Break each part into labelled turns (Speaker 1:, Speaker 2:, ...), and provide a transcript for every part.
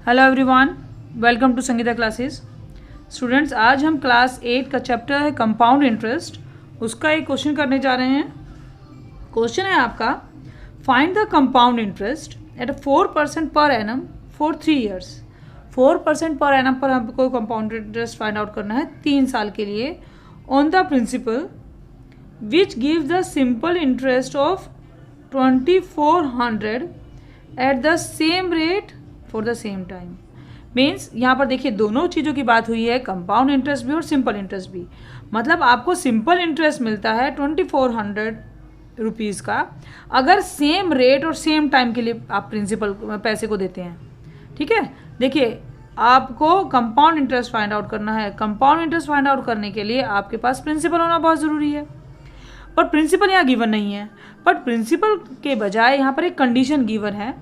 Speaker 1: Hello everyone, welcome to Sangeeta classes. Students, आज हम class 8 का चैप्टर है कंपाउंड इंटरेस्ट, उसका एक क्वेश्चन करने जा रहे हैं। क्वेश्चन है आपका, find the compound interest eight 4% per annum for 3 years. 4% per annum पर हमको कंपाउंड इंटरेस्ट फाइंड आउट करना है 3 साल के लिए on the principal which give the simple interest of 2400 at the same rate for the same time. Means यहाँ पर देखिए दोनों चीज़ों की बात हुई है, कंपाउंड इंटरेस्ट भी और सिंपल इंटरेस्ट भी। मतलब आपको सिंपल इंटरेस्ट मिलता है 2400 रुपीज़ का अगर सेम रेट और सेम टाइम के लिए आप प्रिंसिपल पैसे को देते हैं। ठीक है, देखिए आपको कंपाउंड इंटरेस्ट फाइंड आउट करना है। कंपाउंड इंटरेस्ट फाइंड आउट करने के लिए आपके पास प्रिंसिपल होना बहुत ज़रूरी है, पर प्रिंसिपल यहाँ गिवन नहीं है। बट प्रिंसिपल के बजाय यहाँ पर एक कंडीशन गिवन है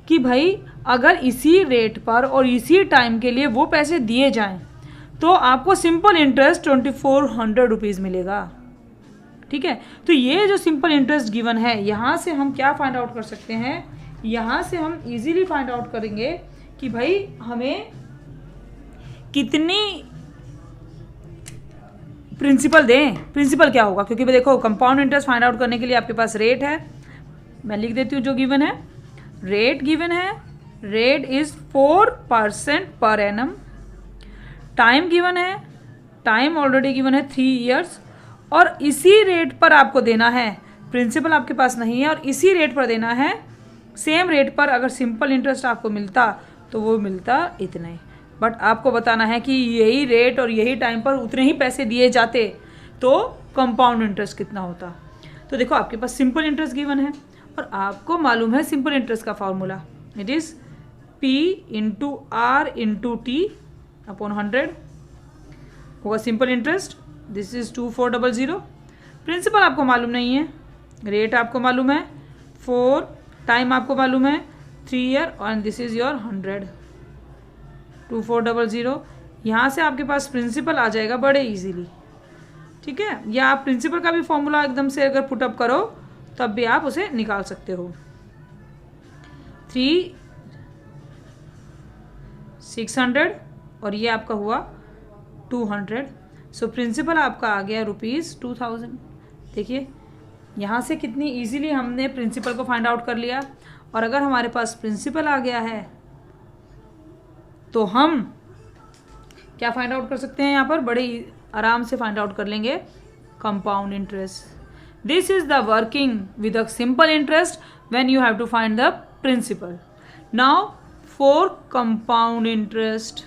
Speaker 1: कि भाई अगर इसी रेट पर और इसी टाइम के लिए वो पैसे दिए जाएं तो आपको सिंपल इंटरेस्ट 2400 रुपीज़ मिलेगा। ठीक है, तो ये जो सिंपल इंटरेस्ट गिवन है यहाँ से हम क्या फाइंड आउट कर सकते हैं, यहाँ से हम इजीली फाइंड आउट करेंगे कि भाई हमें कितनी प्रिंसिपल दें। प्रिंसिपल क्या होगा, क्योंकि देखो कंपाउंड इंटरेस्ट फाइंड आउट करने के लिए आपके पास रेट है, मैं लिख देती हूँ जो गिवन है। रेट गिवन है, rate is 4% per annum. Time given है, टाइम ऑलरेडी गिवन है 3 ईयर्स, और इसी रेट पर आपको देना है। प्रिंसिपल आपके पास नहीं है और इसी रेट पर देना है। सेम रेट पर अगर सिंपल इंटरेस्ट आपको मिलता तो वो मिलता इतना ही, बट आपको बताना है कि यही रेट और यही टाइम पर उतने ही पैसे दिए जाते तो कंपाउंड इंटरेस्ट कितना होता। तो देखो आपके पास सिंपल इंटरेस्ट गिवन है और आपको मालूम है सिंपल इंटरेस्ट का formula, it is P into R into T upon 100 होगा simple interest. This is 2400। Principal आपको मालूम नहीं है, रेट आपको मालूम है 4, टाइम आपको मालूम है 3 ईयर, और दिस इज योर 100 2400। यहाँ से आपके पास प्रिंसिपल आ जाएगा बड़े इजीली। ठीक है, या आप प्रिंसिपल का भी फॉर्मूला एकदम से अगर पुटअप करो तब भी आप उसे निकाल सकते हो। 600 और ये आपका हुआ 200। सो प्रिंसिपल आपका आ गया ₹2000। देखिए यहाँ से कितनी इजीली हमने प्रिंसिपल को फाइंड आउट कर लिया। और अगर हमारे पास प्रिंसिपल आ गया है तो हम क्या फाइंड आउट कर सकते हैं, यहाँ पर बड़े आराम से फाइंड आउट कर लेंगे compound interest. This is the working with a simple interest when you have to find the principal. Now for compound interest.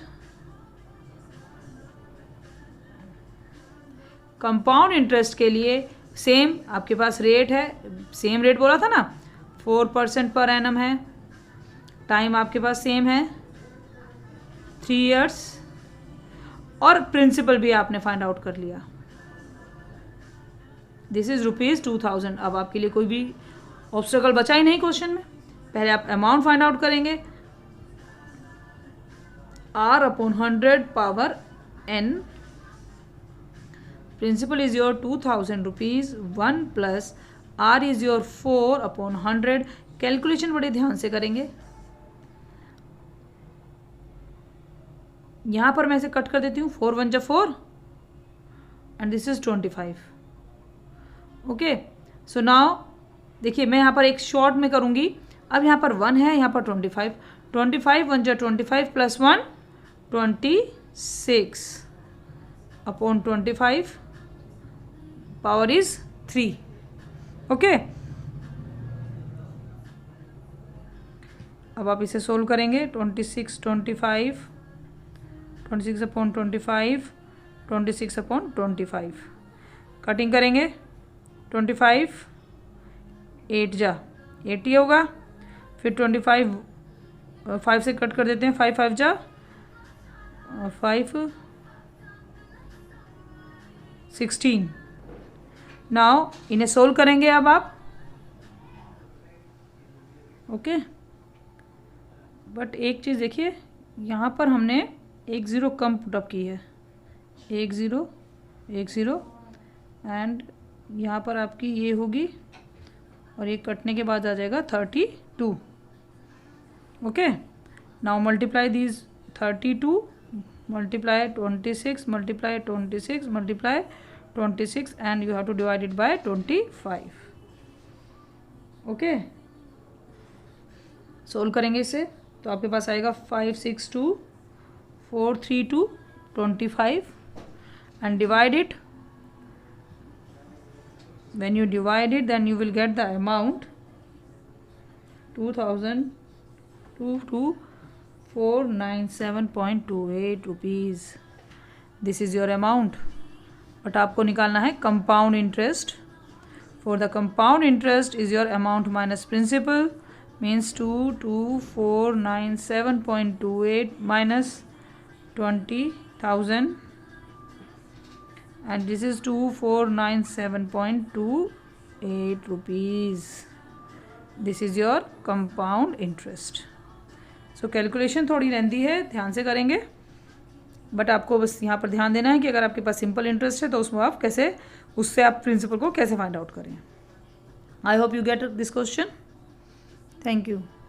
Speaker 1: Compound interest के लिए सेम आपके पास रेट है, सेम रेट बोला था ना, 4% पर एनम है। टाइम आपके पास सेम है 3 ईयर्स, और प्रिंसिपल भी आपने फाइंड आउट कर लिया। This is ₹2000। अब आपके लिए कोई भी ऑब्स्टेकल बचा ही नहीं क्वेश्चन में। पहले आप अमाउंट फाइंड आउट करेंगे, R upon 100 power n। Principal is your 2000 rupees, 1 plus R is your 4 upon 100। Calculation बड़े ध्यान से करेंगे। यहाँ पर मैं इसे कट कर देती हूँ, 4 1 जा 4 and this is 25। Okay, so now देखिए मैं यहाँ पर एक शॉर्ट में करूँगी। अब यहाँ पर 1 है, यहाँ पर 25 1 जा 25 plus 1 26 upon 25 power is 3। Okay, अब आप इसे सोल्व करेंगे। 26 अपॉन 25 26 अपॉन 25 कटिंग करेंगे। 25 8 जा 80 होगा, फिर 25 5 से कट कर देते हैं, 5 5 जा 5 16। नाउ इन्हें सोल्व करेंगे अब आप। ओके, बट एक चीज़ देखिए, यहाँ पर हमने 1 0 कम पुटअप की है, 1 0 एंड यहाँ पर आपकी ये होगी और ये कटने के बाद आ जाएगा 32। Okay, Now multiply these 32, multiply 26, multiply 26, multiply 26, and you have to divide it by 25. Okay, solve करेंगे इसे तो आपके पास आएगा 562, 432, 25 and divide it. When you divide it, then you will get the amount 2,497.28 rupees. This is your amount. But आपको निकालना है compound interest. For the compound interest is your amount minus principal, means 2,497.28 minus 20,000, and this is 2,497.28 rupees. This is your compound interest. So calculation थोड़ी लेंदी है, ध्यान से करेंगे, but आपको बस यहाँ पर ध्यान देना है कि अगर आपके पास सिंपल इंटरेस्ट है तो उसमें आप कैसे, उससे आप प्रिंसिपल को कैसे फाइंड आउट करें. I hope you get this question. Thank you.